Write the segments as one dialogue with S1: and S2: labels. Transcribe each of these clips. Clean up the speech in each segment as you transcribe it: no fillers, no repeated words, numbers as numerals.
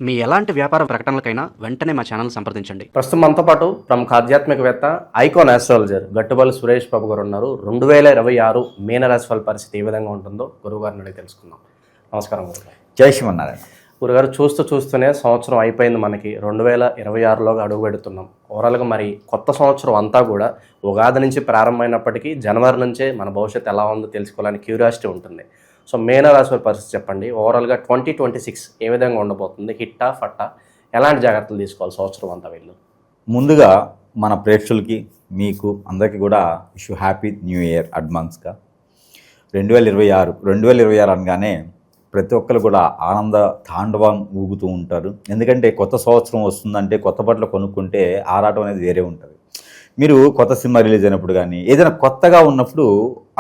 S1: మీ ఎలాంటి వ్యాపార ప్రకటనలకైనా వెంటనే మా ఛానల్ సంప్రదించండి.
S2: ప్రస్తుతం మనతో పాటు ప్రముఖ ఆధ్యాత్మికవేత్త ఐకాన్ ఆస్ట్రాలజర్ గట్టుబల్లి సురేష్ బాబు గారు ఉన్నారు. 2026 మీనరాశి ఫల పరిస్థితి ఏ విధంగా ఉంటుందో గురువుగారిని అడిగి తెలుసుకుందాం. నమస్కారం గురుగారు.
S3: జై శ్రీమన్నారాయణ.
S2: గురుగారు, చూస్తూనే సంవత్సరం అయిపోయింది, మనకి 2026లోకి అడుగు పెడుతున్నాం. ఓవరాల్గా మరి కొత్త సంవత్సరం అంతా కూడా ఉగాది నుంచి ప్రారంభమైనప్పటికీ జనవరి నుంచే మన భవిష్యత్తు ఎలా ఉందో తెలుసుకోవాలని క్యూరియాసిటీ ఉంటుంది. సో మీనరాశి వారి పరిస్థితి చెప్పండి. ఓవరాల్గా 2026 ఏ విధంగా ఉండబోతుంది? హిట్టా ఫట్టా? ఎలాంటి జాగ్రత్తలు తీసుకోవాలి సంవత్సరం అంతా వీళ్ళు?
S3: ముందుగా మన ప్రేక్షకులకి, మీకు అందరికీ కూడా విష్ హ్యాపీ న్యూ ఇయర్ అడ్వాన్స్గా. 2026 అనగానే ప్రతి ఒక్కరు కూడా ఆనంద తాండవం ఊగుతూ ఉంటారు. ఎందుకంటే కొత్త సంవత్సరం వస్తుందంటే కొత్త బట్టలు కొనుక్కుంటే ఆరాటం అనేది వేరే ఉంటుంది. మీరు కొత్త సినిమా రిలీజ్ అయినప్పుడు కానీ ఏదైనా కొత్తగా ఉన్నప్పుడు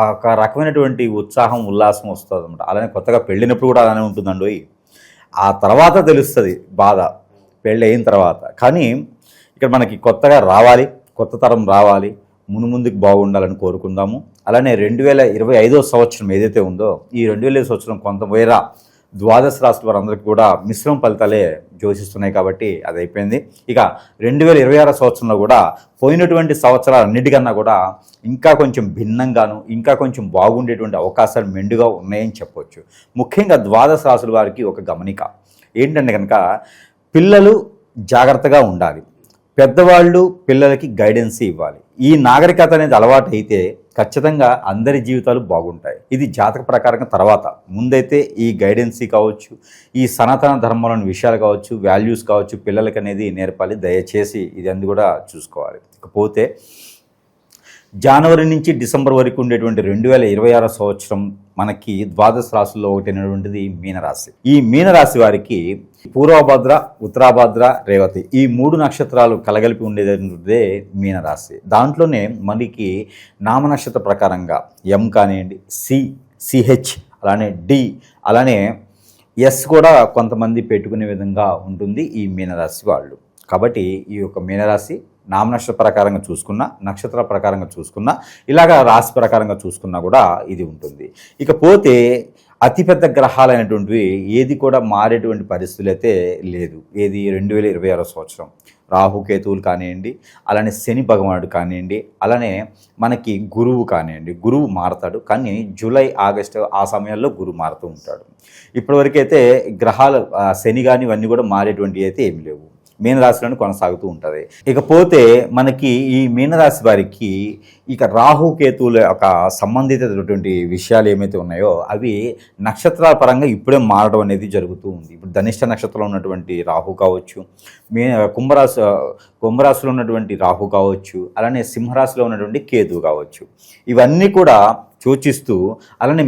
S3: ఒక రకమైనటువంటి ఉత్సాహం, ఉల్లాసం వస్తుంది అనమాట. అలానే కొత్తగా పెళ్ళినప్పుడు కూడా అలానే ఉంటుందండి. ఆ తర్వాత తెలుస్తుంది బాధ, పెళ్ళి అయిన తర్వాత. కానీ ఇక్కడ మనకి కొత్తగా రావాలి, కొత్త తరం రావాలి, ముందుకు బాగుండాలని కోరుకుందాము. అలానే 2025 సంవత్సరం ఏదైతే ఉందో ఈ 2025 సంవత్సరం కొంతమేర ద్వాదశ రాశుల వారందరికీ కూడా మిశ్రమ ఫలితాలే యోచిస్తున్నాయి కాబట్టి అది అయిపోయింది. ఇక 2026 సంవత్సరంలో కూడా పోయినటువంటి సంవత్సరాలన్నిటికన్నా కూడా ఇంకా కొంచెం భిన్నంగాను, ఇంకా కొంచెం బాగుండేటువంటి అవకాశాలు మెండుగా ఉన్నాయని చెప్పవచ్చు. ముఖ్యంగా ద్వాదశ రాశుల వారికి ఒక గమనిక ఏంటంటే కనుక, పిల్లలు జాగ్రత్తగా ఉండాలి, పెద్దవాళ్ళు పిల్లలకి గైడెన్స్ ఇవ్వాలి. ఈ నాగరికత అనేది అలవాటు అయితే ఖచ్చితంగా అందరి జీవితాలు బాగుంటాయి. ఇది జాతక ప్రకారంగా తర్వాత. ముందైతే ఈ గైడెన్సీ కావచ్చు, ఈ సనాతన ధర్మంలోని విషయాలు కావచ్చు, వాల్యూస్ కావచ్చు పిల్లలకి అనేది నేర్పాలి. దయచేసి ఇది అందు కూడా చూసుకోవాలి. ఇకపోతే జనవరి నుంచి డిసెంబర్ వరకు ఉండేటువంటి 2026 సంవత్సరం మనకి ద్వాదశ రాశుల్లో ఒకటైనటువంటిది మీనరాశి. ఈ మీనరాశి వారికి పూర్వభద్ర, ఉత్తరాభద్ర, రేవతి ఈ 3 నక్షత్రాలు కలగలిపి ఉండేదే మీనరాశి. దాంట్లోనే మనకి నామనక్షత్ర ప్రకారంగా ఎం కానివ్వండి, సిహెచ్, అలానే డి, అలానే ఎస్ కూడా కొంతమంది పెట్టుకునే విధంగా ఉంటుంది ఈ మీనరాశి వాళ్ళు. కాబట్టి ఈ యొక్క మీనరాశి నామనక్షత్ర ప్రకారంగా చూసుకున్నా, నక్షత్ర ప్రకారంగా చూసుకున్నా, ఇలాగా రాశి ప్రకారంగా చూసుకున్నా కూడా ఇది ఉంటుంది. ఇకపోతే అతిపెద్ద గ్రహాలైనటువంటివి ఏది కూడా మారేటువంటి పరిస్థితులు అయితే లేదు. ఏది 2026 సంవత్సరం రాహుకేతువులు కానివ్వండి, అలానే శని భగవానుడు కానివ్వండి, అలానే మనకి గురువు కానివ్వండి. గురువు మారతాడు, కానీ జూలై, ఆగస్టు ఆ సమయాల్లో గురువు మారుతూ ఉంటాడు. ఇప్పటివరకైతే గ్రహాలు శని కానీ ఇవన్నీ కూడా మారేటువంటి అయితే ఏమి లేవు. మీనరాశిలోనే కొనసాగుతూ ఉంటుంది. ఇకపోతే మనకి ఈ మీనరాశి వారికి ఇక రాహుకేతువుల యొక్క సంబంధితమైనటువంటి విషయాలు ఏమైతే ఉన్నాయో అవి నక్షత్రాల పరంగా ఇప్పుడే మారడం అనేది జరుగుతూ ఉంది. ఇప్పుడు ధనిష్ట నక్షత్రంలో ఉన్నటువంటి రాహు కావచ్చు, కుంభరాశిలో ఉన్నటువంటి రాహు కావచ్చు, అలానే సింహరాశిలో ఉన్నటువంటి కేతువు కావచ్చు, ఇవన్నీ కూడా సూచిస్తూ, అలానే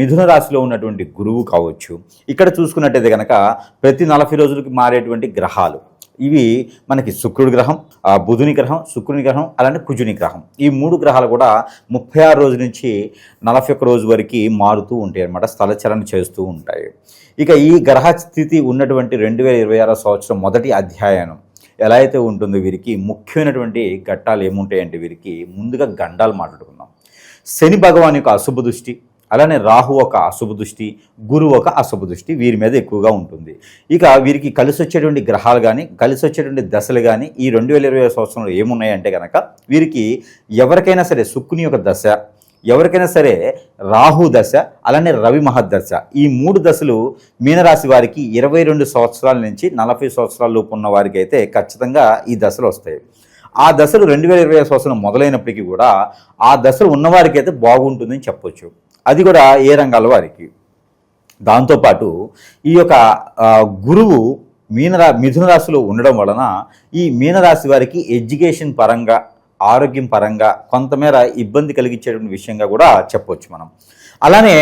S3: మిథున రాశిలో ఉన్నటువంటి గురువు కావచ్చు. ఇక్కడ చూసుకున్నట్టయితే కనుక ప్రతి 40 రోజులకి మారేటువంటి గ్రహాలు ఇవి మనకి శుక్రుడి గ్రహం, బుధుని గ్రహం, శుక్రుని గ్రహం, అలానే కుజుని గ్రహం. ఈ 3 గ్రహాలు కూడా 36 రోజుల నుంచి 41 రోజు వరకు మారుతూ ఉంటాయి అన్నమాట, స్థలచలన చేస్తూ ఉంటాయి. ఇక ఈ గ్రహ స్థితి ఉన్నటువంటి 2026 సంవత్సరం మొదటి అధ్యాయం ఎలా అయితే ఉంటుందో వీరికి ముఖ్యమైనటువంటి ఘట్టాలు ఏముంటాయంటే వీరికి ముందుగా గండాలు మాట్లాడుకుందాం. శని భగవాన్ యొక్క అశుభ దృష్టి, అలానే రాహు ఒక అశుభ దృష్టి, గురువు ఒక అశుభ దృష్టి వీరి మీద ఎక్కువగా ఉంటుంది. ఇక వీరికి కలిసి వచ్చేటువంటి గ్రహాలు కానీ, కలిసి వచ్చేటువంటి దశలు కానీ ఈ 2026 సంవత్సరంలో ఏమున్నాయంటే కనుక వీరికి ఎవరికైనా సరే శుక్రుని యొక్క దశ, ఎవరికైనా సరే రాహు దశ, అలానే రవి మహద్దశ, ఈ 3 దశలు మీనరాశి వారికి 22 సంవత్సరాల నుంచి 40 సంవత్సరాల లోపు ఉన్న వారికి అయితే ఖచ్చితంగా ఈ దశలు వస్తాయి. ఆ దశలు 2026 సంవత్సరం మొదలైనప్పటికీ కూడా ఆ దశలు ఉన్నవారికి అయితే బాగుంటుందని చెప్పొచ్చు. అది కూడా ఏ రంగాల వారికి. దాంతోపాటు ఈ యొక్క గురువు మిథున రాశిలో ఉండడం వలన ఈ మీనరాశి వారికి ఎడ్యుకేషన్ పరంగా, ఆరోగ్యం పరంగా కొంతమేర ఇబ్బంది కలిగించేటువంటి విషయంగా కూడా చెప్పొచ్చు మనం. అలానే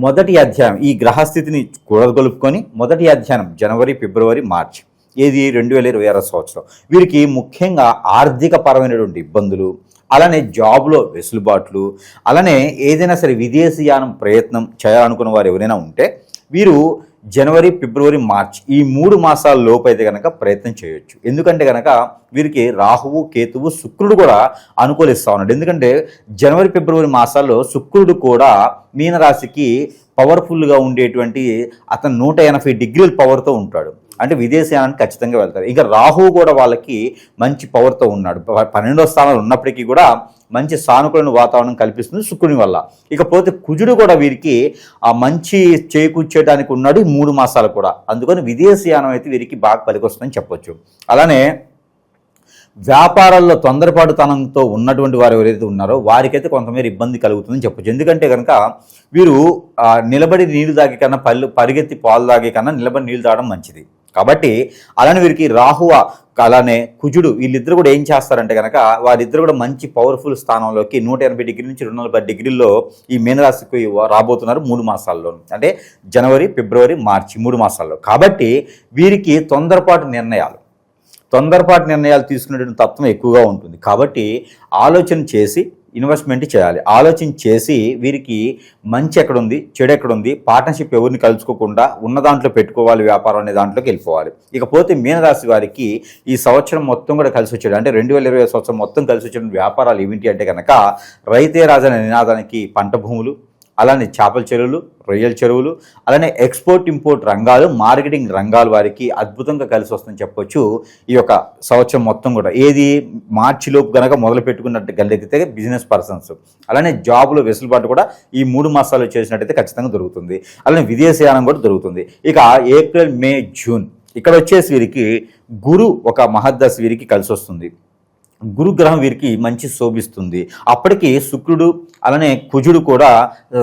S3: మొదటి అధ్యాయం ఈ గ్రహస్థితిని కూడగొలుపుకొని మొదటి అధ్యాయం జనవరి, ఫిబ్రవరి, మార్చి ఏది 2026 సంవత్సరం వీరికి ముఖ్యంగా ఆర్థిక పరమైనటువంటి ఇబ్బందులు, అలానే జాబ్లో వెసులుబాట్లు, అలానే ఏదైనా సరే విదేశీయానం ప్రయత్నం చేయాలనుకున్న వారు ఎవరైనా ఉంటే వీరు జనవరి, ఫిబ్రవరి, మార్చ్ ఈ 3 మాసాల లోపు అయితే కనుక ప్రయత్నం చేయొచ్చు. ఎందుకంటే కనుక వీరికి రాహువు, కేతువు, శుక్రుడు కూడా అనుకూలిస్తూ ఉన్నాడు. ఎందుకంటే జనవరి, ఫిబ్రవరి మాసాల్లో శుక్రుడు కూడా మీనరాశికి పవర్ఫుల్గా ఉండేటువంటి అతను 180 డిగ్రీల పవర్తో ఉంటాడు. అంటే విదేశీయానానికి ఖచ్చితంగా వెళ్తారు. ఇక రాహు కూడా వాళ్ళకి మంచి పవర్తో ఉన్నాడు. 12వ స్థానంలో ఉన్నప్పటికీ కూడా మంచి సానుకూల వాతావరణం కల్పిస్తుంది శుక్రుని వల్ల. ఇకపోతే కుజుడు కూడా వీరికి ఆ మంచి చేకూర్చేయడానికి ఉన్నాడు ఈ 3 మాసాలు కూడా. అందుకని విదేశీయానం అయితే వీరికి బాగా పనికొస్తుందని చెప్పొచ్చు. అలానే వ్యాపారాల్లో తొందరపాటుతనంతో ఉన్నటువంటి వారు ఎవరైతే ఉన్నారో వారికైతే కొంతమేర ఇబ్బంది కలుగుతుందని చెప్పొచ్చు. ఎందుకంటే కనుక వీరు నిలబడి నీళ్లు తాగే కన్నా పరిగెత్తి పాలు తాగే కన్నా నిలబడి నీళ్లు తాగడం మంచిది. కాబట్టి అలానే వీరికి రాహువ అలానే కుజుడు వీళ్ళిద్దరు కూడా ఏం చేస్తారంటే కనుక వారిద్దరు కూడా మంచి పవర్ఫుల్ స్థానంలోకి 180 డిగ్రీ నుంచి 240 డిగ్రీల్లో ఈ మీనరాశికి రాబోతున్నారు 3 మాసాల్లో. అంటే జనవరి, ఫిబ్రవరి, మార్చి 3 మాసాల్లో. కాబట్టి వీరికి తొందరపాటు నిర్ణయాలు తీసుకునేటువంటి తత్వం ఎక్కువగా ఉంటుంది. కాబట్టి ఆలోచన చేసి ఇన్వెస్ట్మెంట్ చేయాలి. ఆలోచన చేసి వీరికి మంచి ఎక్కడుంది, చెడు ఎక్కడుంది, పార్ట్నర్షిప్ ఎవరిని కలుసుకోకుండా ఉన్న దాంట్లో పెట్టుకోవాలి, వ్యాపారం అనే దాంట్లోకి వెళ్ళిపోవాలి. ఇకపోతే మీనరాశి వారికి ఈ సంవత్సరం మొత్తం కూడా కలిసి వచ్చాడు. అంటే 2020 సంవత్సరం మొత్తం కలిసి వచ్చిన వ్యాపారాలు ఏమిటి అంటే కనుక రైతే రాజనే నినాదానికి పంట భూములు, అలానే చేపల చెరువులు, రొయ్యల చెరువులు, అలానే ఎక్స్పోర్ట్ ఇంపోర్ట్ రంగాలు, మార్కెటింగ్ రంగాలు వారికి అద్భుతంగా కలిసి వస్తుందని చెప్పొచ్చు. ఈ యొక్క సంవత్సరం మొత్తం కూడా ఏది మార్చిలోపు కనుక మొదలు పెట్టుకున్నట్టు గల్లెత్తితే బిజినెస్ పర్సన్స్, అలానే జాబులు వెసులుబాటు కూడా ఈ 3 మాసాలు చేసినట్టయితే ఖచ్చితంగా దొరుకుతుంది. అలానే విదేశీయానం కూడా దొరుకుతుంది. ఇక ఏప్రిల్, మే, జూన్ ఇక్కడ వచ్చేసి వీరికి గురు ఒక మహద్దశ వీరికి కలిసి వస్తుంది. గురుగ్రహం వీరికి మంచి శోభిస్తుంది. అప్పటికి శుక్రుడు అలానే కుజుడు కూడా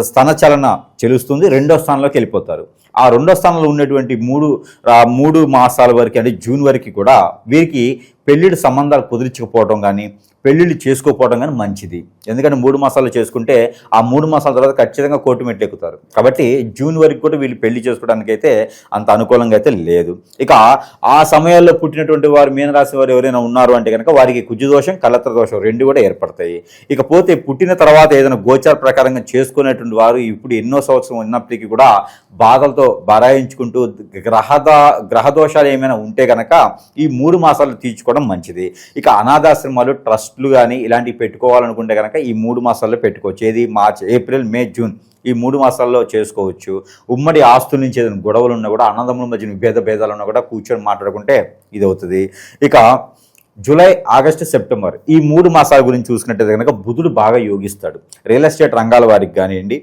S3: స్థనచలన చెలుస్తుంది, 2వ స్థానంలోకి వెళ్ళిపోతారు. ఆ 2వ స్థానంలో ఉన్నటువంటి 3 మాసాల వరకు అంటే జూన్ వరకు కూడా వీరికి పెళ్ళిళ్ళ సంబంధాలు కుదిరించకపోవడం కానీ పెళ్ళిళ్ళు చేసుకోకపోవడం కానీ మంచిది. ఎందుకంటే 3 మాసాలు చేసుకుంటే ఆ 3 మాసాల తర్వాత ఖచ్చితంగా కోర్టు మెట్లు ఎక్కుతారు. కాబట్టి జూన్ వరకు కూడా వీళ్ళు పెళ్లి చేసుకోవడానికి అయితే అంత అనుకూలంగా అయితే లేదు. ఇక ఆ సమయాల్లో పుట్టినటువంటి వారు మీనరాశి వారు ఎవరైనా ఉన్నారు అంటే కనుక వారికి కుజదోషం, కలత్ర దోషం 2 కూడా ఏర్పడతాయి. ఇకపోతే పుట్టిన తర్వాత ఏదైనా గోచార ప్రకారంగా చేసుకునేటువంటి వారు ఇప్పుడు ఎన్నో సంవత్సరం ఉన్నప్పటికీ కూడా బాధలతో బరాయించుకుంటూ గ్రహదోషాలు ఏమైనా ఉంటే కనుక ఈ 3 మాసాలు తీర్చుకోవడం మంచిది. ఇక అనాథాశ్రమాలు, ట్రస్ట్లు కానీ ఇలాంటివి పెట్టుకోవాలనుకుంటే కనుక ఈ 3 మాసాల్లో పెట్టుకోవచ్చు. ఏది మార్చ్, ఏప్రిల్, మే, జూన్ ఈ 3 మాసాల్లో చేసుకోవచ్చు. ఉమ్మడి ఆస్తుల నుంచి ఏదైనా గొడవలు ఉన్నా కూడా, అన్నదమ్ముల మధ్య భేదాలు ఉన్నా కూడా కూర్చొని మాట్లాడుకుంటే ఇది అవుతుంది. ఇక జూలై, ఆగస్టు, సెప్టెంబర్ ఈ 3 మాసాల గురించి చూసుకున్నట్టయితే కనుక బుధుడు బాగా యోగిస్తాడు. రియల్ ఎస్టేట్ రంగాల వారికి కానివ్వండి,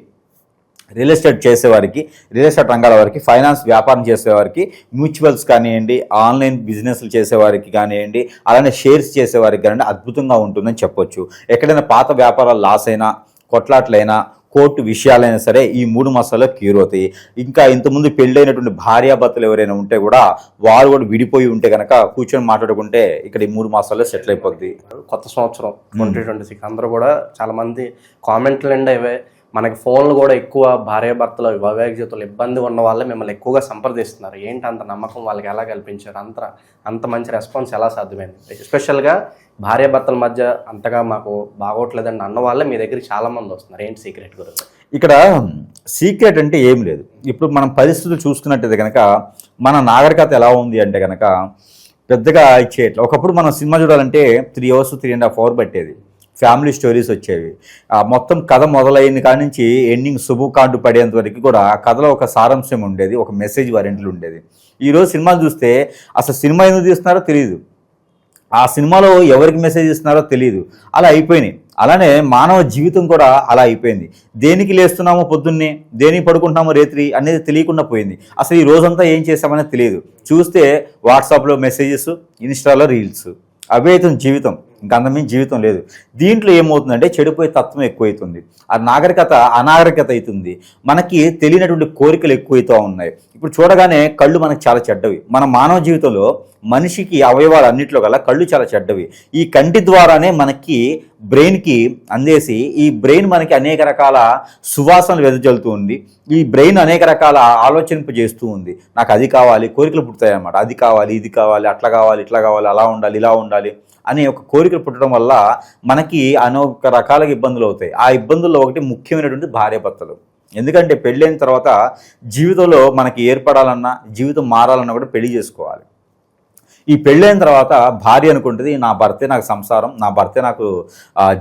S3: రియల్ ఎస్టేట్ రంగాల వారికి, ఫైనాన్స్ వ్యాపారం చేసేవారికి, మ్యూచువల్స్ కానివ్వండి, ఆన్లైన్ బిజినెస్లు చేసేవారికి కానివ్వండి, అలానే షేర్స్ చేసేవారికి కానివ్వండి అద్భుతంగా ఉంటుందని చెప్పొచ్చు. ఎక్కడైనా పాత వ్యాపారాలు లాస్ అయినా, కొట్లాట్లైనా, కోర్టు విషయాలైనా సరే ఈ 3 మాసాల్లో క్యూర్ అవుతాయి. ఇంకా ఇంతకుముందు పెళ్ళైనటువంటి భార్యాభర్తలు ఎవరైనా ఉంటే కూడా వారు కూడా విడిపోయి ఉంటే కనుక కూర్చొని మాట్లాడుకుంటే ఇక్కడ ఈ 3 మాసాల్లో సెటిల్ అయిపోద్ది.
S2: కొత్త సంవత్సరం 2026 అందరూ కూడా చాలామంది కామెంట్లు నిండా ఇవే. మనకి ఫోన్లు కూడా ఎక్కువ భార్యాభర్తలు, వైవాహిక జీవితంలో ఇబ్బంది ఉన్న వాళ్ళే మిమ్మల్ని ఎక్కువగా సంప్రదిస్తున్నారు. ఏంటి అంత నమ్మకం వాళ్ళకి ఎలా కల్పించారు, అంత మంచి రెస్పాన్స్ ఎలా సాధ్యమైంది? ఎస్పెషల్గా భార్యాభర్తల మధ్య అంతగా మాకు బాగోట్లేదండి అన్న వాళ్ళే మీ దగ్గరికి చాలామంది వస్తున్నారు. ఏంటి సీక్రెట్ గురించి?
S3: ఇక్కడ సీక్రెట్ అంటే ఏం లేదు. ఇప్పుడు మనం పరిస్థితులు చూసుకున్నట్టయితే కనుక మన నాగరికత ఎలా ఉంది అంటే కనుక పెద్దగా ఇచ్చేయట్లేదు. ఒకప్పుడు మనం సినిమా చూడాలంటే 3 hours 3.5 hours పట్టేది. ఫ్యామిలీ స్టోరీస్ వచ్చేవి. మొత్తం కథ మొదలైన కాడి నుంచి ఎండింగ్ శుభకాండు పడేంత వరకు కూడా కథలో ఒక సారాంశం ఉండేది, ఒక మెసేజ్ వారెంట్లు ఉండేది. ఈరోజు సినిమాలు చూస్తే అసలు సినిమా ఎందుకు తీస్తున్నారో తెలియదు, ఆ సినిమాలో ఎవరికి మెసేజ్ ఇస్తున్నారో తెలియదు, అలా అయిపోయినాయి. అలానే మానవ జీవితం కూడా అలా అయిపోయింది. దేనికి లేస్తున్నామో పొద్దున్నే, దేనికి పడుకుంటున్నామో రేత్రి అనేది తెలియకుండా పోయింది. అసలు ఈ రోజంతా ఏం చేస్తామనేది తెలియదు. చూస్తే వాట్సాప్లో మెసేజెస్, ఇన్స్టాలో రీల్స్, అవే అవుతుంది జీవితం. ఇంకా అంతమించి జీవితం లేదు. దీంట్లో ఏమవుతుందంటే చెడిపోయే తత్వం ఎక్కువైతుంది, ఆ అనాగరికత అవుతుంది. మనకి తెలియనటువంటి కోరికలు ఎక్కువైతూ ఉన్నాయి. ఇప్పుడు చూడగానే కళ్ళు మనకు చాలా చెడ్డవి. మన మానవ జీవితంలో మనిషికి అవయవాలు అన్నింటిలో కల్లా కళ్ళు చాలా చెడ్డవి. ఈ కంటి ద్వారానే మనకి బ్రెయిన్కి అందేసి ఈ బ్రెయిన్ మనకి అనేక రకాల సువాసనలు వెదజల్లుతూ ఉంది. ఈ బ్రెయిన్ అనేక రకాల ఆలోచింపజేస్తూ ఉంది. నాకు అది కావాలి, కోరికలు పుడతాయి అన్నమాట. అది కావాలి, ఇది కావాలి, అట్లా కావాలి, ఇట్లా కావాలి, అలా ఉండాలి, ఇలా ఉండాలి అనే ఒక కోరికలు పుట్టడం వల్ల మనకి అనేక రకాలుగా ఇబ్బందులు అవుతాయి. ఆ ఇబ్బందుల్లో ఒకటి ముఖ్యమైనటువంటి భార్యాభర్తలు. ఎందుకంటే పెళ్ళైన తర్వాత జీవితంలో మనకి ఏర్పడాలన్నా, జీవితం మారాలన్నా కూడా పెళ్లి చేసుకోవాలి. ఈ పెళ్ళైన తర్వాత భార్య అనుకుంటుంది నా భర్తే నాకు సంసారం, నా భర్తే నాకు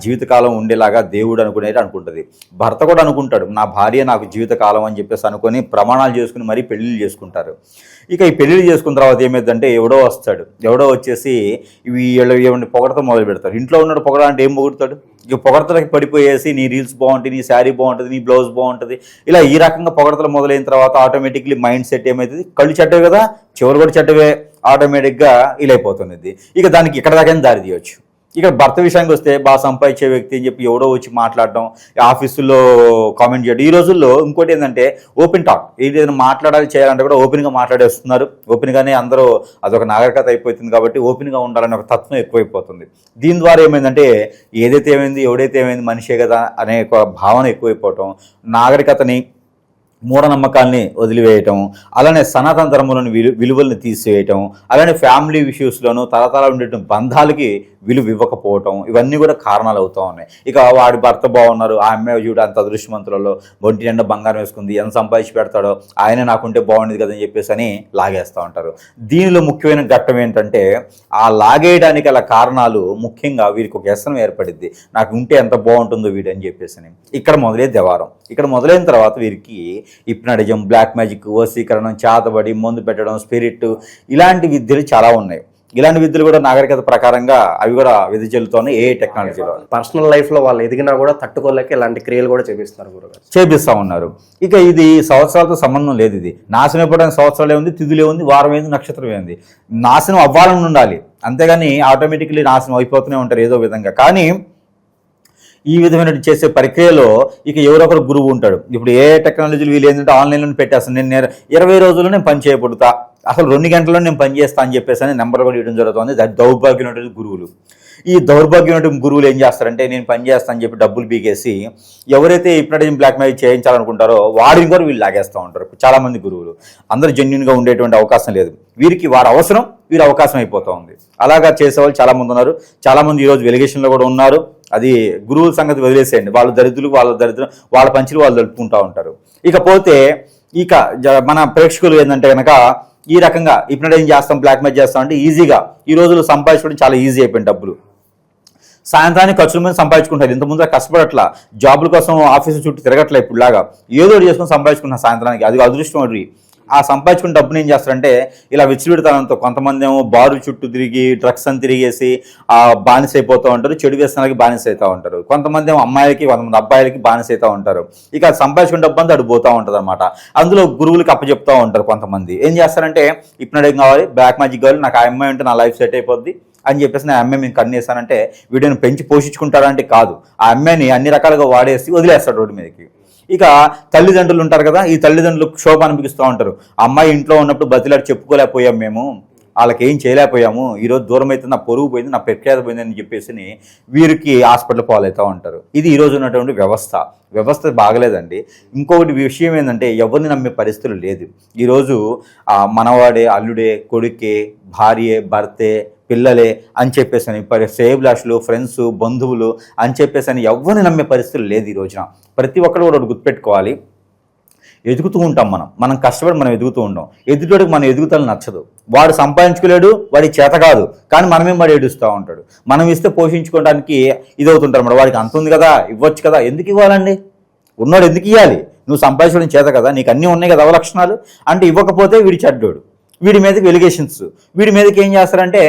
S3: జీవితకాలం ఉండేలాగా దేవుడు అనుకునేది అనుకుంటుంది. భర్త కూడా అనుకుంటాడు నా భార్య నాకు జీవితకాలం అని చెప్పేసి అనుకొని ప్రమాణాలు చేసుకుని మరీ పెళ్ళిళ్ళు చేసుకుంటారు. ఇక ఈ పెళ్ళిళ్ళు చేసుకున్న తర్వాత ఏమైందంటే ఎవడో వస్తాడు, ఎవడో వచ్చేసి ఏమన్నా పొగడతో మొదలు పెడతాడు. ఇంట్లో ఉన్నాడు పొగడ అంటే ఏం పొగుడతాడు, ఇక పొగడతలకి పడిపోయేసి నీ రీల్స్ బాగుంటుంది, నీ శారీ బాగుంటుంది, నీ బ్లౌజ్ బాగుంటుంది, ఇలా ఈ రకంగా పొగడతలు మొదలైన తర్వాత ఆటోమేటిక్లీ మైండ్ సెట్ ఏమవుతుంది, కళ్ళు చెడ్డవే కదా, చివరి కూడా చెడ్డవే, ఆటోమేటిక్గా ఇలా అయిపోతుంది. ఇక దానికి ఇక్కడ దాకా దారి తీయవచ్చు. ఇక్కడ భర్త విషయానికి వస్తే బాగా సంపాదించే వ్యక్తి అని చెప్పి ఎవడో వచ్చి మాట్లాడడం, ఆఫీసుల్లో కామెంట్ చేయడం. ఈ రోజుల్లో ఇంకోటి ఏంటంటే ఓపెన్ టాక్, ఏదైనా మాట్లాడాలి చేయాలంటే కూడా ఓపెన్గా మాట్లాడేస్తున్నారు. ఓపెన్గానే అందరూ అదొక నాగరికత అయిపోతుంది కాబట్టి ఓపెన్గా ఉండాలనే ఒక తత్వం ఎక్కువైపోతుంది. దీని ద్వారా ఏమైందంటే ఏదైతే ఏమైంది ఎవడైతే ఏమైంది మనిషే కదా అనే ఒక భావన ఎక్కువైపోవటం, నాగరికతని మూఢనమ్మకాల్ని వదిలివేయటం, అలానే సనాతన ధర్మంలోని విలువల్ని తీసివేయటం, అలానే ఫ్యామిలీ ఇష్యూస్లోనూ తరతరాలు ఉండేటువంటి బంధాలకి విలువ ఇవ్వకపోవటం, ఇవన్నీ కూడా కారణాలు అవుతూ ఉన్నాయి. ఇక వాడి భర్త బాగున్నారు, ఆ అమ్మాయి చూడు అంత అదృష్టవంతులలో ఒంటి నిండా బంగారం వేసుకుంది, ఎంత సంపాదించి పెడతాడో ఆయన నాకుంటే బాగుండేది కదని చెప్పేసి అని లాగేస్తూ ఉంటారు. దీనిలో ముఖ్యమైన ఘట్టం ఏంటంటే ఆ లాగేయడానికి అలా కారణాలు ముఖ్యంగా వీరికి ఒక వ్యసనం ఏర్పడింది, నాకు ఉంటే ఎంత బాగుంటుందో వీడు అని చెప్పేసి అని. ఇక్కడ మొదలే వ్యవహారం. ఇక్కడ మొదలైన తర్వాత వీరికి హిప్నాటిజం, బ్లాక్ మ్యాజిక్, వశీకరణం, చేతబడి, మందు పెట్టడం, స్పిరిట్, ఇలాంటి విద్యలు చాలా ఉన్నాయి. ఇలాంటి విద్యలు కూడా నాగరికత ప్రకారంగా అవి కూడా విధి చెల్లుతున్నాయి ఏ టెక్నాలజీలో.
S2: పర్సనల్ లైఫ్లో వాళ్ళు ఎదిగినా కూడా తట్టుకోలేక ఇలాంటి క్రియలు కూడా చేపిస్తారు గురుగారు,
S3: చేపిస్తూ ఉన్నారు. ఇక ఇది సంవత్సరాలతో సంబంధం లేదు, ఇది నాశనం అయిపోవడానికి సంవత్సరాలే ఉంది, తిథులే ఉంది, వారం ఏంది, నక్షత్రం ఏంది, నాశనం అవ్వాలని ఉండాలి, అంతేగాని ఆటోమేటిక్లీ నాశనం అయిపోతూనే ఉంటారు ఏదో విధంగా. కానీ ఈ విధమైన చేసే ప్రక్రియలో ఇక ఎవరో ఒకరు గురువు ఉంటాడు. ఇప్పుడు ఏ టెక్నాలజీలు వీళ్ళు ఏంటంటే ఆన్లైన్లో పెట్టేస్తాను, నేను 20 రోజుల్లో నేను పని చేయబడుతా, అసలు 2 గంటల్లో నేను పని చేస్తా అని చెప్పేసి అని నెంబర్ కూడా ఇవ్వడం జరుగుతుంది. అది దౌర్భాగ్యమైనటువంటి గురువులు. ఈ దౌర్భాగ్యమైనటువంటి గురువులు ఏం చేస్తారంటే నేను పని చేస్తాను అని చెప్పి డబ్బులు పీకేసి ఎవరైతే హిప్నటిజం బ్లాక్ మ్యాజిక్ చేయించాలనుకుంటారో వాడిని కూడా వీళ్ళు లాగేస్తూ ఉంటారు. చాలామంది గురువులు అందరూ జెన్యున్గా ఉండేటువంటి అవకాశం లేదు, వీరికి వారి అవసరం వీరి అవకాశం అయిపోతూ ఉంది. అలాగా చేసేవాళ్ళు చాలామంది ఉన్నారు. చాలామంది ఈరోజు వెలిగేషన్లో కూడా ఉన్నారు. అది గురువుల సంగతి వదిలేసేయండి, వాళ్ళ దరిద్రులు వాళ్ళ పంచులు వాళ్ళు జరుపుకుంటూ ఉంటారు. ఇకపోతే ఇక మన ప్రేక్షకులు ఏంటంటే కనుక ఈ రకంగా హిప్నటైజ్ చేస్తాం, బ్లాక్ మెయిల్ చేస్తాం అంటే ఈజీగా ఈ రోజులు సంపాదించుకోవడం చాలా ఈజీ అయిపోయింది. డబ్బులు సాయంత్రానికి ఖర్చుల మీద సంపాదించుకుంటారు. ఇంతకుముందు కష్టపడట్లా, జాబుల కోసం ఆఫీసు చుట్టూ తిరగట్లే, ఇప్పుడు లాగా ఏదో చేసుకుని సంపాదించుకుంటున్నారు సాయంత్రానికి. అది అదృష్టం. అది ఆ సంపాదించుకున్న డబ్బుని ఏం చేస్తారంటే ఇలా విచ్చిపెడతానంతో కొంతమంది ఏమో బారు చుట్టూ తిరిగి డ్రగ్స్ అని తిరిగేసి బానిస అయిపోతూ ఉంటారు, చెడు వ్యసనాలకి బానిస అవుతూ ఉంటారు. కొంతమంది ఏమో అమ్మాయిలకి, కొంతమంది అబ్బాయిలకి బానిస అవుతూ ఉంటారు. ఇక సంపాదించుకున్న డబ్బు అంతా అటు పోతూ ఉంటుంది అనమాట. అందులో గురువులకి అప్పచెప్తూ ఉంటారు. కొంతమంది ఏం చేస్తారంటే హిప్నటిజం కావాలి, బ్లాక్ మ్యాజిక్ కావాలి, నాకు ఆ అమ్మాయి ఉంటే నా లైఫ్ సెట్ అయిపోద్ది అని చెప్పేసి నా అమ్మాయి మేము కన్నేసానంటే వీడిని పెంచి పోషించుకుంటారంటే కాదు, ఆ అమ్మాయిని అన్ని రకాలుగా వాడేసి వదిలేస్తాడు రోడ్డు మీదకి. ఇక తల్లిదండ్రులు ఉంటారు కదా, ఈ తల్లిదండ్రులు క్షోభ అనిపిస్తూ ఉంటారు. అమ్మాయి ఇంట్లో ఉన్నప్పుడు బతిలాడు చెప్పుకోలేకపోయాం, మేము వాళ్ళకి ఏం చేయలేకపోయాము, ఈరోజు దూరం అయితే నా పొరుగు పోయింది, నా ప్రఖ్యాత పోయింది అని చెప్పేసి వీరికి హాస్పిటల్ పాలవుతూ ఉంటారు. ఇది ఈరోజు ఉన్నటువంటి వ్యవస్థ బాగలేదండి. ఇంకొకటి విషయం ఏంటంటే ఎవరిని నమ్మే పరిస్థితులు లేదు. ఈరోజు మనవాడే, అల్లుడే, కొడుకే, భార్యే, భర్తే, పిల్లలే అని చెప్పేసి అని శ్రేయభిలాషులు, ఫ్రెండ్స్, బంధువులు అని చెప్పేసి అని ఎవరిని నమ్మే పరిస్థితులు లేదు ఈ రోజున. ప్రతి ఒక్కరు కూడా గుర్తుపెట్టుకోవాలి, ఎదుగుతూ ఉంటాం మనం కష్టపడి మనం ఎదుగుతూ ఉంటాం. ఎదుటోడికి మన ఎదుగుదల నచ్చదు, వాడు సంపాదించుకోలేడు, వాడి చేత కాదు, కానీ మనమే వాడు ఏడుస్తూ ఉంటాడు. మనం ఇస్తే పోషించుకోవడానికి ఇదవుతుంటారు అన్నమాట. వాడికి అంత ఉంది కదా, ఇవ్వచ్చు కదా, ఎందుకు ఇవ్వాలండి, ఉన్నాడు ఎందుకు ఇవ్వాలి, నువ్వు సంపాదించడం చేత కదా, నీకు అన్నీ ఉన్నాయి కదా అవలక్షణాలు అంటే ఇవ్వకపోతే వీడి చెడ్డోడు, వీడి మీదకి వెలిగేషన్స్, వీడి మీదకి ఏం చేస్తారంటే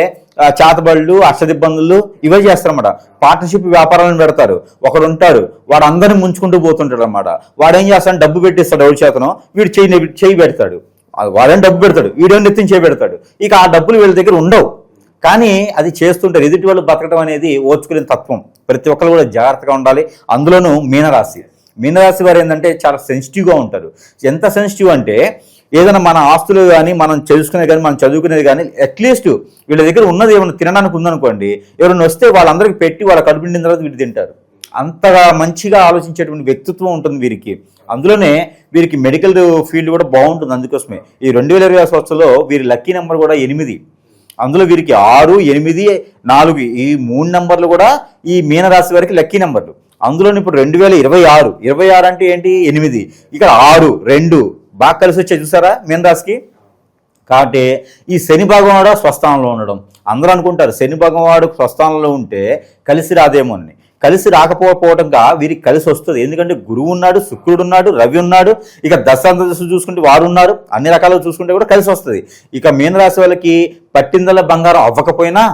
S3: చేతబడులు, అష్టదిబ్బందులు ఇవే చేస్తారన్నమాట. పార్ట్నర్షిప్ వ్యాపారాలను పెడతారు. ఒకడు ఉంటాడు, వాడు అందరిని ముంచుకుంటూ పోతుంటాడు అనమాట. వాడు ఏం చేస్తాడు, డబ్బు పెట్టిస్తాడు ఎవరి చేతనో, వీడు చేయి పెడతాడు, వాడేం డబ్బు పెడతాడు, వీడేం నెత్తిని చేయి పెడతాడు. ఇక ఆ డబ్బులు వీళ్ళ దగ్గర ఉండవు, కానీ అది చేస్తుంటారు. ఎదుటి వాళ్ళు బతకడం అనేది ఓర్చుకునే తత్వం. ప్రతి ఒక్కరు కూడా జాగ్రత్తగా ఉండాలి. అందులోనూ మీనరాశి వారు ఏంటంటే చాలా సెన్సిటివ్గా ఉంటారు. ఎంత సెన్సిటివ్ అంటే ఏదైనా మన ఆస్తులు కానీ మనం తెలుసుకునేది కానీ మనం చదువుకునేది కానీ అట్లీస్ట్ వీళ్ళ దగ్గర ఉన్నది ఏమైనా తినడానికి ఉందనుకోండి, ఎవరైనా వస్తే వాళ్ళందరికీ పెట్టి వాళ్ళ కడుపు నిండిన తర్వాత వీళ్ళు తింటారు. అంతగా మంచిగా ఆలోచించేటువంటి వ్యక్తిత్వం ఉంటుంది వీరికి. అందులోనే వీరికి మెడికల్ ఫీల్డ్ కూడా బాగుంటుంది. అందుకోసమే ఈ 2020 సంవత్సరంలో వీరి లక్కీ నెంబర్ కూడా 8. అందులో వీరికి 6, 8, 4 ఈ 3 నెంబర్లు కూడా ఈ మీనరాశి వారికి లక్కీ నెంబర్లు. అందులో ఇప్పుడు 2026 అంటే ఏంటి, 8, ఇక్కడ 6, 2 బాగా కలిసి వచ్చే చూసారా మీనరాశికి. కాబట్టి ఈ శని భగవానుడు స్వస్థానంలో ఉండడం, అందరూ అనుకుంటారు శని భగవానుడు స్వస్థానంలో ఉంటే కలిసి రాదేమో అని. కలిసి రాకపోవటంగా వీరికి కలిసి వస్తుంది. ఎందుకంటే గురువు ఉన్నాడు, శుక్రుడు ఉన్నాడు, రవి ఉన్నాడు, ఇక దశాంతదశ చూసుకుంటే వారు ఉన్నారు, అన్ని రకాలుగా చూసుకుంటే కూడా కలిసి వస్తుంది. ఇక మీనరాశి వాళ్ళకి పట్టిందల బంగారం అవ్వకపోయినా,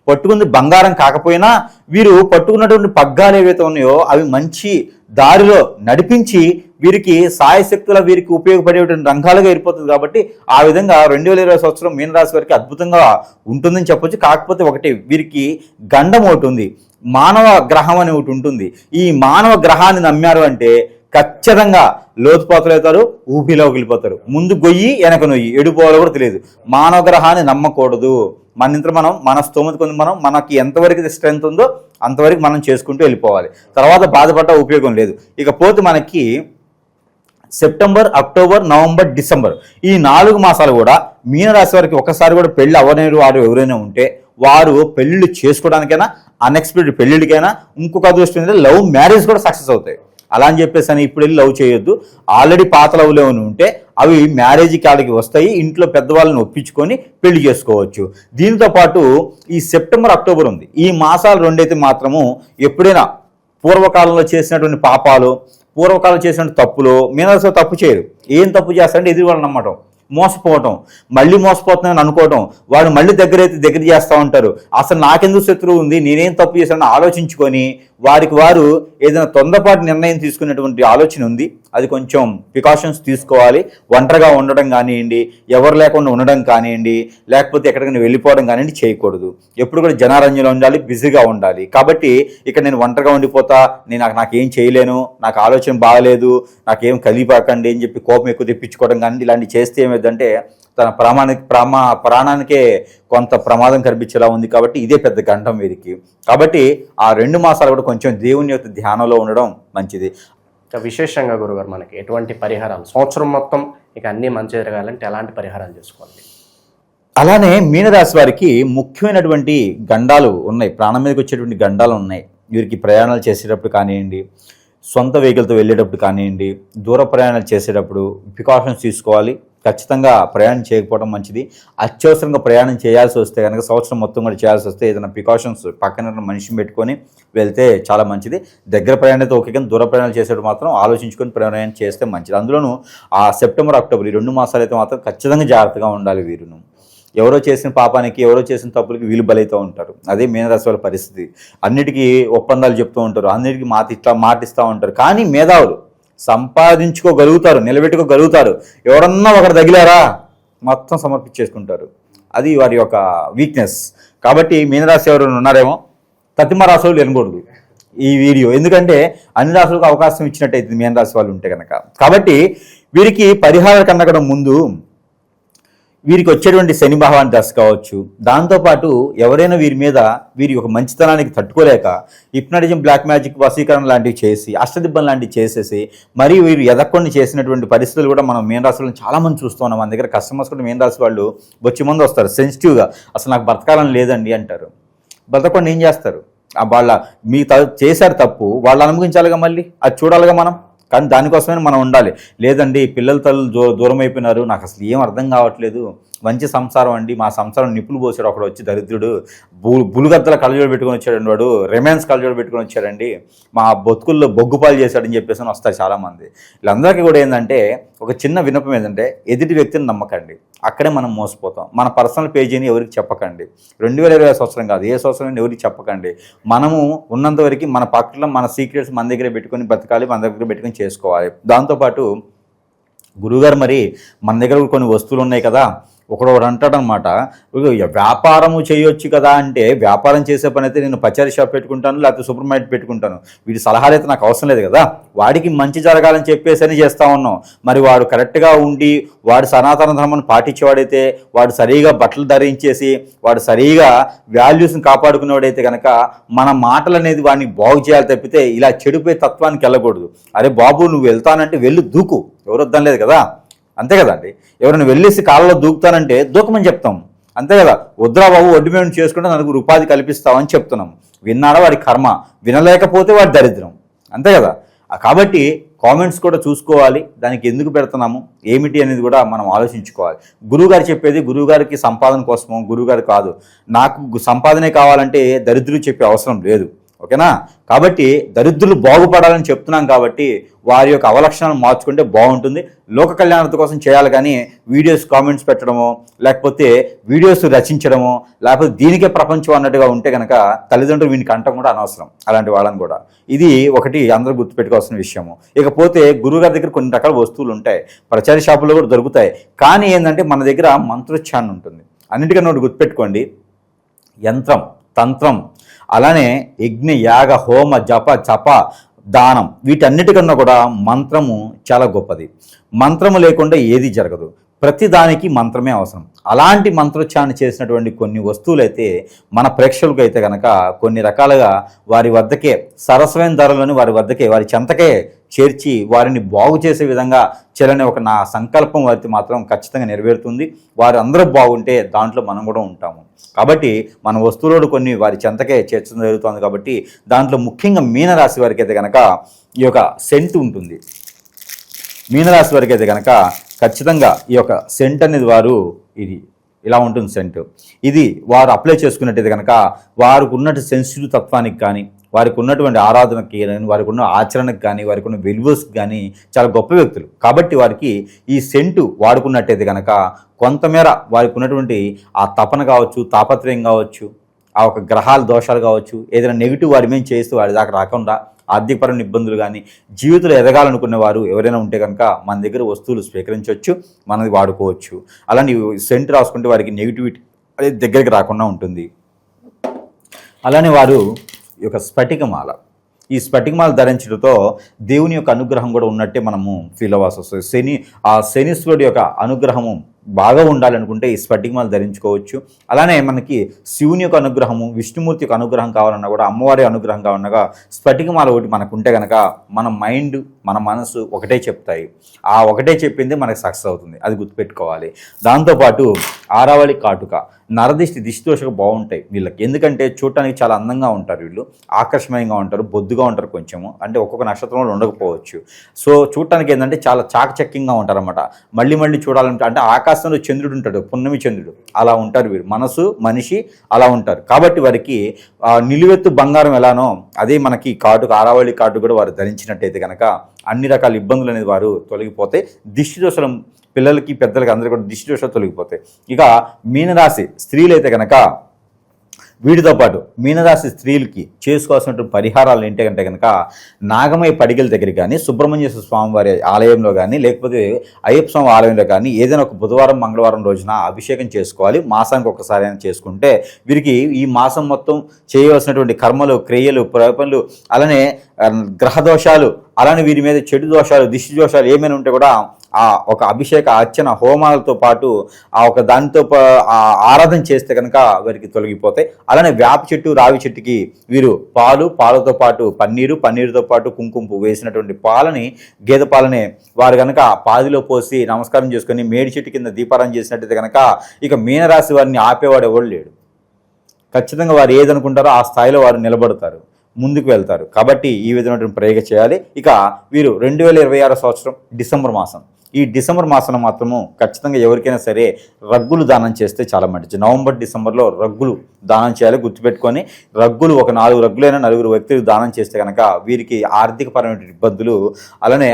S3: పట్టుకుంది బంగారం కాకపోయినా, వీరు పట్టుకున్నటువంటి పగ్గాలు ఏవైతే ఉన్నాయో అవి మంచి దారిలో నడిపించి వీరికి సాయశక్తుల వీరికి ఉపయోగపడేటువంటి రంగాలుగా ఏర్పడుతుంది. కాబట్టి ఆ విధంగా 2020 సంవత్సరం మీనరాశి వారికి అద్భుతంగా ఉంటుందని చెప్పొచ్చు. కాకపోతే ఒకటి, వీరికి గండం ఒకటి ఉంది, మానవ గ్రహం అని ఒకటి ఉంటుంది. ఈ మానవ గ్రహాన్ని నమ్మారు అంటే ఖచ్చితంగా లోతుపాతులు అవుతారు, ఊపిలోకి వెళ్ళిపోతారు. ముందు గొయ్యి వెనక నొయ్యి, ఎడుపోవాలో కూడా తెలియదు. మానవ గ్రహాన్ని నమ్మకూడదు. మన స్తోమత కొంది మనకి ఎంతవరకు స్ట్రెంత్ ఉందో అంతవరకు మనం చేసుకుంటూ వెళ్ళిపోవాలి. తర్వాత బాధపడ్డ ఉపయోగం లేదు. ఇకపోతే మనకి సెప్టెంబర్, అక్టోబర్, నవంబర్, డిసెంబర్ ఈ 4 మాసాలు కూడా మీనరాశి వారికి ఒకసారి కూడా పెళ్లి అవ్వలేరు వారు ఎవరైనా ఉంటే వారు పెళ్లిళ్ళు చేసుకోవడానికైనా, అన్ఎక్స్పెక్టెడ్ పెళ్లిళ్ళకైనా, ఇంకొక అదృష్టం ఏంటంటే లవ్ మ్యారేజ్ కూడా సక్సెస్ అవుతాయి. అలా అని చెప్పేసి అని ఇప్పుడు వెళ్ళి లవ్ చేయొద్దు. ఆల్రెడీ పాత లవ్లు ఏమైనా ఉంటే అవి మ్యారేజ్ కాడికి వస్తాయి. ఇంట్లో పెద్దవాళ్ళని ఒప్పించుకొని పెళ్లి చేసుకోవచ్చు. దీంతో పాటు ఈ సెప్టెంబర్, అక్టోబర్ ఉంది. ఈ మాసాలు రెండైతే మాత్రము ఎప్పుడైనా పూర్వకాలంలో చేసినటువంటి పాపాలు, పూర్వకాలం చేసినటువంటి తప్పులు మీనరాశి తప్పు చేయరు. ఏం తప్పు చేస్తారంటే ఎదురు వాళ్ళని నమ్మటం, మోసపోవటం, మళ్ళీ మోసపోతున్నామని అనుకోవటం, వాడు మళ్ళీ దగ్గర చేస్తూ ఉంటారు. అసలు నాకెందుకు శత్రువు ఉంది, నేనేం తప్పు చేశానని ఆలోచించుకొని వారికి వారు ఏదైనా తొందరపాటు నిర్ణయం తీసుకునేటువంటి ఆలోచన ఉంది. అది కొంచెం ప్రికాషన్స్ తీసుకోవాలి. ఒంటరిగా ఉండడం కానివ్వండి, ఎవరు లేకుండా ఉండడం కానివ్వండి, లేకపోతే ఎక్కడికైనా వెళ్ళిపోవడం కానివ్వండి చేయకూడదు. ఎప్పుడు కూడా జనారంజంలో ఉండాలి, బిజీగా ఉండాలి. కాబట్టి ఇక్కడ నేను ఒంటరిగా ఉండిపోతా, నాకేం చేయలేను, నాకు ఆలోచన బాగలేదు, నాకేం కలిపాకండి అని చెప్పి కోపం ఎక్కువ తెప్పించుకోవడం కానీ ఇలాంటివి చేస్తే ఏమైందంటే తన ప్రాణానికే కొంత ప్రమాదం కనిపించేలా ఉంది. కాబట్టి ఇదే పెద్ద గండం వీరికి. కాబట్టి ఆ 2 మాసాలు కూడా కొంచెం దేవుని యొక్క ధ్యానంలో ఉండడం మంచిది.
S2: విశేషంగా గురుగారు మనకి ఎటువంటి పరిహారాలు, సంవత్సరం మొత్తం ఇక అన్నీ మంచి జరగాలంటే ఎలాంటి పరిహారాలు చేసుకోవాలి?
S3: అలానే మీనరాశి వారికి ముఖ్యమైనటువంటి గండాలు ఉన్నాయి, ప్రాణం మీదకి వచ్చేటువంటి గండాలు ఉన్నాయి. వీరికి ప్రయాణాలు చేసేటప్పుడు కానివ్వండి, సొంత వెహికల్తో వెళ్ళేటప్పుడు కానివ్వండి, దూర ప్రయాణాలు చేసేటప్పుడు ప్రికాషన్స్ తీసుకోవాలి. ఖచ్చితంగా ప్రయాణం చేయకపోవడం మంచిది. అత్యవసరంగా ప్రయాణం చేయాల్సి వస్తే కనుక, సంవత్సరం మొత్తం కూడా చేయాల్సి వస్తే ఏదైనా ప్రికాషన్స్ పక్కన మనిషిని పెట్టుకొని వెళ్తే చాలా మంచిది. దగ్గర ప్రయాణాలతో ఓకే, కానీ దూర ప్రయాణాలు చేసేటప్పుడు మాత్రం ఆలోచించుకొని ప్రయాణం చేస్తే మంచిది. అందులోనూ ఆ సెప్టెంబర్, అక్టోబర్ ఈ 2 మాసాలు అయితే మాత్రం ఖచ్చితంగా జాగ్రత్తగా ఉండాలి. వీరును ఎవరో చేసిన పాపానికి, ఎవరో చేసిన తప్పులకి వీలు బలైతూ ఉంటారు. అదే మీనరాశి వాళ్ళ పరిస్థితి. అన్నిటికీ ఒప్పందాలు చెప్తూ ఉంటారు, అన్నిటికీ మాటిస్తూ ఉంటారు. కానీ మేధావులు సంపాదించుకోగలుగుతారు, నిలబెట్టుకోగలుగుతారు. ఎవరన్నా ఒకరు తగిలారా మొత్తం సమర్పించేసుకుంటారు. అది వారి యొక్క వీక్నెస్. కాబట్టి మీనరాశి ఎవరైనా ఉన్నారేమో, ప్రతిమ రాశులు వినకూడదు ఈ వీడియో, ఎందుకంటే అన్ని రాశులకు అవకాశం ఇచ్చినట్టయితే మీనరాశి వాళ్ళు ఉంటే కనుక. కాబట్టి వీరికి పరిహారాల కన్నా కూడా ముందు వీరికి వచ్చేటువంటి శని భగవాన్ దశ కావచ్చు, దాంతోపాటు ఎవరైనా వీరి మీద వీరి యొక్క మంచితనానికి తట్టుకోలేక హిప్నాటిజం, బ్లాక్ మ్యాజిక్, వశీకరణ లాంటివి చేసి, అష్టదిబ్బం లాంటివి చేసేసి మరియు వీరు ఎదక్కొని చేసినటువంటి పరిస్థితులు కూడా మనం మీనరాశులను చాలామంది చూస్తూ ఉన్నాం. మన దగ్గర కస్టమర్స్ కూడా మీనరాశి వాళ్ళు వచ్చి ముందు వస్తారు సెన్సిటివ్గా, అసలు నాకు బ్రతకాలని లేదండి అంటారు. బ్రతకుండా ఏం చేస్తారు? వాళ్ళ మీ చేశారు తప్పు, వాళ్ళు అనుభవించాలిగా, మళ్ళీ అది చూడాలిగా మనం. కానీ దానికోసమే మనం ఉండాలి. లేదండి పిల్లల తల్లు దూరం అయిపోయినారు, నాకు అసలు ఏం అర్థం కావట్లేదు, మంచి సంసారం అండి, మా సంసారం నిప్పులు పోసాడు ఒకడు వచ్చి దరిద్రుడు, బులుగద్దల కళ్ళజోడు పెట్టుకొని వచ్చాడండి, వాడు రెమాన్స్ కళ్ళజోడు పెట్టుకొని వచ్చాడండి, మా బతుకుల్లో బొగ్గుపాలు చేశాడని చెప్పేసి వస్తారు చాలామంది. వీళ్ళందరికీ కూడా ఏంటంటే ఒక చిన్న విన్నపం ఏంటంటే ఎదుటి వ్యక్తిని నమ్మకండి, అక్కడే మనం మోసపోతాం. మన పర్సనల్ పేజీని ఎవరికి చెప్పకండి. 2020 సంవత్సరం కాదు, ఏ సంవత్సరం ఎవరికి చెప్పకండి. మనము ఉన్నంత వరకు మన పక్కన మన సీక్రెట్స్ మన దగ్గర పెట్టుకొని బతకాలి, మన దగ్గర పెట్టుకొని చేసుకోవాలి. దాంతోపాటు గురువుగారు మరి మన దగ్గర కొన్ని వస్తువులు ఉన్నాయి కదా, ఒకడు అంటాడనమాట, వ్యాపారము చేయొచ్చు కదా అంటే, వ్యాపారం చేసే పని అయితే నేను పచారీ షాప్ పెట్టుకుంటాను, లేకపోతే సూపర్ మార్కెట్ పెట్టుకుంటాను, వీడి సలహాలు అయితే నాకు అవసరం లేదు కదా, వాడికి మంచి జరగాలని చెప్పేసి చేస్తూ ఉన్నాం. మరి వాడు కరెక్ట్గా ఉండి వాడు సనాతన ధర్మాన్ని పాటించేవాడైతే, వాడు సరిగా బట్టలు ధరించేసి వాడు సరిగా వాల్యూస్ని కాపాడుకునేవాడైతే కనుక మన మాటలు అనేది వాడిని బాగు చేయాలి తప్పితే ఇలా చెడిపోయే తత్వానికి వెళ్ళకూడదు. అరే బాబు నువ్వు వెళ్తానంటే వెళ్ళి దూకు, ఎవరు వద్దనలేదు కదా, అంతే కదండి. ఎవరైనా వెళ్ళేసి కాళ్ళలో దూకుతానంటే దూకమని చెప్తాం, అంతే కదా. వద్దురా బాబు వడ్డీ మేము చేసుకుంటే నలుగురు ఉపాధి కల్పిస్తామని చెప్తున్నాం. విన్నాడా వాడి కర్మ, వినలేకపోతే వాడి దరిద్రం, అంతే కదా. కాబట్టి కామెంట్స్ కూడా చూసుకోవాలి, దానికి ఎందుకు పెడుతున్నాము ఏమిటి అనేది కూడా మనం ఆలోచించుకోవాలి. గురువుగారు చెప్పేది గురువుగారికి సంపాదన కోసమో గురువుగారు కాదు. నాకు సంపాదనే కావాలంటే దరిద్రులు చెప్పే అవసరం లేదు, ఓకేనా? కాబట్టి దరిద్రులు బాగుపడాలని చెప్తున్నాం కాబట్టి వారి యొక్క అవలక్షణాలను మార్చుకుంటే బాగుంటుంది. లోక కళ్యాణత కోసం చేయాలి కానీ వీడియోస్ కామెంట్స్ పెట్టడమో లేకపోతే వీడియోస్ రచించడమో లేకపోతే దీనికే ప్రపంచం అన్నట్టుగా ఉంటే కనుక తల్లిదండ్రులు వీనికి అంటం కూడా అనవసరం, అలాంటి వాళ్ళని కూడా. ఇది ఒకటి అందరూ గుర్తుపెట్టుకోవాల్సిన విషయము. ఇకపోతే గురువుగారి దగ్గర కొన్ని రకాల వస్తువులు ఉంటాయి, ప్రచార షాపుల్లో కూడా దొరుకుతాయి. కానీ ఏంటంటే మన దగ్గర మంత్రోచ్చారణ ఉంటుంది. అన్నిటికన్నా ఒకటి గుర్తుపెట్టుకోండి, యంత్రం, తంత్రం, అలానే యజ్ఞ, యాగ, హోమ, జప, చప, దానం, వీటన్నిటికన్నా కూడా మంత్రము చాలా గొప్పది. మంత్రము లేకుండా ఏది జరగదు. ప్రతి దానికి మంత్రమే అవసరం. అలాంటి మంత్రోచ్చారణ చేసినటువంటి కొన్ని వస్తువులు అయితే మన ప్రేక్షకులకు అయితే కనుక కొన్ని రకాలుగా వారి వద్దకే సరసమైన ధరలను వారి వద్దకే వారి చెంతకే చేర్చి వారిని బాగు చేసే విధంగా చేయాలనే ఒక నా సంకల్పం వారికి మాత్రం ఖచ్చితంగా నెరవేరుతుంది. వారు అందరూ బాగుంటే దాంట్లో మనం కూడా ఉంటాము. కాబట్టి మన వస్తువులు కొన్ని వారి చెంతకే చేర్చడం జరుగుతుంది. కాబట్టి దాంట్లో ముఖ్యంగా మీనరాశి వారికి అయితే కనుక ఈ యొక్క సెంట్ ఉంటుంది. మీనరాశి వారికి అయితే కనుక ఖచ్చితంగా ఈ యొక్క సెంట్ అనేది వారు ఇది ఇలా ఉంటుంది సెంట్. ఇది వారు అప్లై చేసుకున్నట్టయితే కనుక వారికి ఉన్నట్టు సెన్సిటివ్ తత్వానికి కానీ వారికి ఉన్నటువంటి ఆరాధనకి కానీ వారికి ఉన్న ఆచరణకు కానీ వారికి ఉన్న వెల్యూస్కి కానీ చాలా గొప్ప వ్యక్తులు. కాబట్టి వారికి ఈ సెంటు వాడుకున్నట్టయితే కనుక కొంతమేర వారికి ఉన్నటువంటి ఆ తపన కావచ్చు, తాపత్రయం కావచ్చు, ఆ ఒక గ్రహాల దోషాలు కావచ్చు, ఏదైనా నెగిటివ్ వారి మీద చేస్తూ వారి దాకా రాకుండా ఆర్థికపరమైన ఇబ్బందులు కానీ జీవితంలో ఎదగాలనుకునే వారు ఎవరైనా ఉంటే కనుక మన దగ్గర వస్తువులు స్వీకరించవచ్చు, మనది వాడుకోవచ్చు. అలానే సెంట్ రాసుకుంటే వారికి నెగిటివిటీ అనేది దగ్గరికి రాకుండా ఉంటుంది. అలానే వారు ఈ యొక్క స్ఫటికమాల, ఈ స్ఫటికమాల ధరించడంతో దేవుని యొక్క అనుగ్రహం కూడా ఉన్నట్టే మనము ఫీల్ అవ్వాల్సి వస్తుంది. శనీశ్వరుడి యొక్క అనుగ్రహము బాగా ఉండాలనుకుంటే ఈ స్ఫటికమాల ధరించుకోవచ్చు. అలానే మనకి శివుని యొక్క అనుగ్రహము, విష్ణుమూర్తి యొక్క అనుగ్రహం కావాలన్నా కూడా, అమ్మవారి అనుగ్రహం కావాలన్నా స్ఫటికమాల ఒకటి మనకు ఉంటే కనుక మన మైండ్, మన మనసు ఒకటే చెప్తాయి. ఆ ఒకటే చెప్పింది మనకు సక్సెస్ అవుతుంది, అది గుర్తుపెట్టుకోవాలి. దాంతోపాటు ఆరావళి కాటుక, నరదిష్టి, దిష్టి దోషకు బాగుంటాయి వీళ్ళకి. ఎందుకంటే చూడటానికి చాలా అందంగా ఉంటారు వీళ్ళు, ఆకర్షణీయంగా ఉంటారు, బొద్దుగా ఉంటారు కొంచెము, అంటే ఒక్కొక్క నక్షత్రంలో ఉండకపోవచ్చు. సో చూడటానికి ఏంటంటే చాలా చాకచక్యంగా ఉంటారన్నమాట. మళ్ళీ మళ్ళీ చూడాలంటే అంటే ఆకాశంలో చంద్రుడు ఉంటాడు, పున్నమి చంద్రుడు, అలా ఉంటారు వీరు. మనసు, మనిషి అలా ఉంటారు. కాబట్టి వారికి నిలువెత్తు బంగారం ఎలానో అదే మనకి కాటుక, ఆరావళి కాటుక కూడా వారు ధరించినట్టయితే కనుక అన్ని రకాల ఇబ్బందులు అనేది వారు తొలగిపోతాయి. దిష్టి దోషం పిల్లలకి, పెద్దలకి అందరూ కూడా దిష్టి దోషాలు తొలగిపోతాయి. ఇక మీనరాశి స్త్రీలైతే కనుక వీటితో పాటు మీనరాశి స్త్రీలకి చేసుకోవాల్సినటువంటి పరిహారాలు ఏంటంటే కనుక నాగమయ్య పడిగల దగ్గర కానీ, సుబ్రహ్మణ్యేశ్వర స్వామి వారి ఆలయంలో కానీ, లేకపోతే అయ్యప్ప స్వామి ఆలయంలో కానీ ఏదైనా ఒక బుధవారం, మంగళవారం రోజున అభిషేకం చేసుకోవాలి. మాసానికి ఒకసారి అయినా చేసుకుంటే వీరికి ఈ మాసం మొత్తం చేయవలసినటువంటి కర్మలు, క్రియలు, పనులు, అలానే గ్రహదోషాలు, అలానే వీరి మీద చెడు దోషాలు, దిష్టి దోషాలు ఏమైనా ఉంటే కూడా ఆ ఒక అభిషేక, అర్చన, హోమాలతో పాటు ఆ ఒక దానితో ఆరాధన చేస్తే కనుక వారికి తొలగిపోతాయి. అలానే వేప చెట్టు, రావి చెట్టుకి వీరు పాలతో పాటు పన్నీరుతో పాటు కుంకుమ పువ్వు వేసినటువంటి పాలని, గేదె పాలని వారు కనుక పాదిలో పోసి నమస్కారం చేసుకొని మేడి చెట్టు కింద దీపారాధన చేసినట్టయితే కనుక ఇక మీనరాశి వారిని ఆపేవాడు ఎవరు లేడు. ఖచ్చితంగా వారు ఏదనుకుంటారో ఆ స్థాయిలో వారు నిలబడతారు, ముందుకు వెళ్తారు. కాబట్టి ఈ విధమైనటువంటి ప్రయోగం చేయాలి. ఇక వీరు 2026 సంవత్సరం డిసెంబర్ మాసం, ఈ డిసెంబర్ మాసంలో మాత్రము ఖచ్చితంగా ఎవరికైనా సరే రగ్గులు దానం చేస్తే చాలా మంచిది. నవంబర్, డిసెంబర్లో రగ్గులు దానం చేయాలి. గుర్తుపెట్టుకొని రగ్గులు ఒక 4 రగ్గులైనా 4 వ్యక్తులు దానం చేస్తే కనుక వీరికి ఆర్థికపరమైన ఇబ్బందులు, అలానే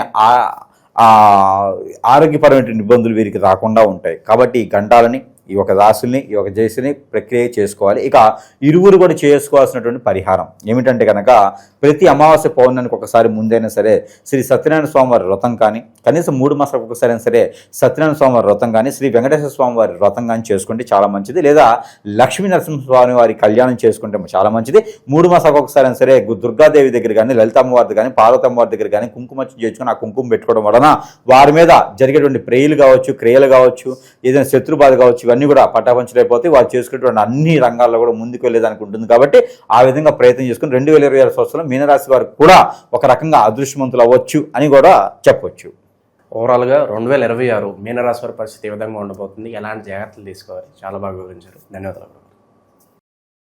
S3: ఆరోగ్యపరమైన ఇబ్బందులు వీరికి రాకుండా ఉంటాయి. కాబట్టి ఈ గండాలని, ఈ ఒక రాశుల్ని, ఈ ఒక జేసుని ప్రక్రియ చేసుకోవాలి. ఇక ఇరువురు కూడా చేసుకోవాల్సినటువంటి పరిహారం ఏమిటంటే కనుక ప్రతి అమావాస్య పౌర్ణానికి ఒకసారి ముందైనా సరే శ్రీ సత్యనారాయణ స్వామి వారి వ్రతం కానీ, కనీసం 3 మాసాలకు ఒకసారి అయినా సరే సత్యనారాయణ స్వామి వారి వ్రతం కానీ, శ్రీ వెంకటేశ్వర స్వామి వారి వ్రతం కానీ చేసుకుంటే చాలా మంచిది. లేదా లక్ష్మీ నరసింహస్వామి వారి కళ్యాణం చేసుకుంటే చాలా మంచిది. 3 మాసాలకు ఒకసారి అయినా సరే దుర్గాదేవి దగ్గర కానీ, లలితమ్మ వారి కానీ, పార్వతమ్మ వారి దగ్గర కానీ కుంకుమర్చన చేసుకుని ఆ కుంకుమ పెట్టుకోవడం వలన వారి మీద జరిగేటువంటి ప్రేయలు కావచ్చు, క్రియలు కావచ్చు, ఏదైనా శత్రుబాధ కావచ్చు, ఇవన్నీ కూడా పటాపంచలైపోతే వారు చేసుకునేటువంటి అన్ని రంగాల్లో కూడా ముందుకు వెళ్ళేదానికి ఉంటుంది. కాబట్టి ఆ విధంగా ప్రయత్నం చేసుకుని 2026 సంవత్సరంలో మీనరాశి వారు కూడా ఒక రకంగా అదృష్టవంతులు అవ్వచ్చు అని కూడా చెప్పవచ్చు.
S2: ఓవరాల్గా 2026 మీనరాశి వారి పరిస్థితి ఏ విధంగా ఉండబోతుంది, ఎలాంటి జాగ్రత్తలు తీసుకోవాలి, చాలా బాగా వివరించారు. ధన్యవాదాలు.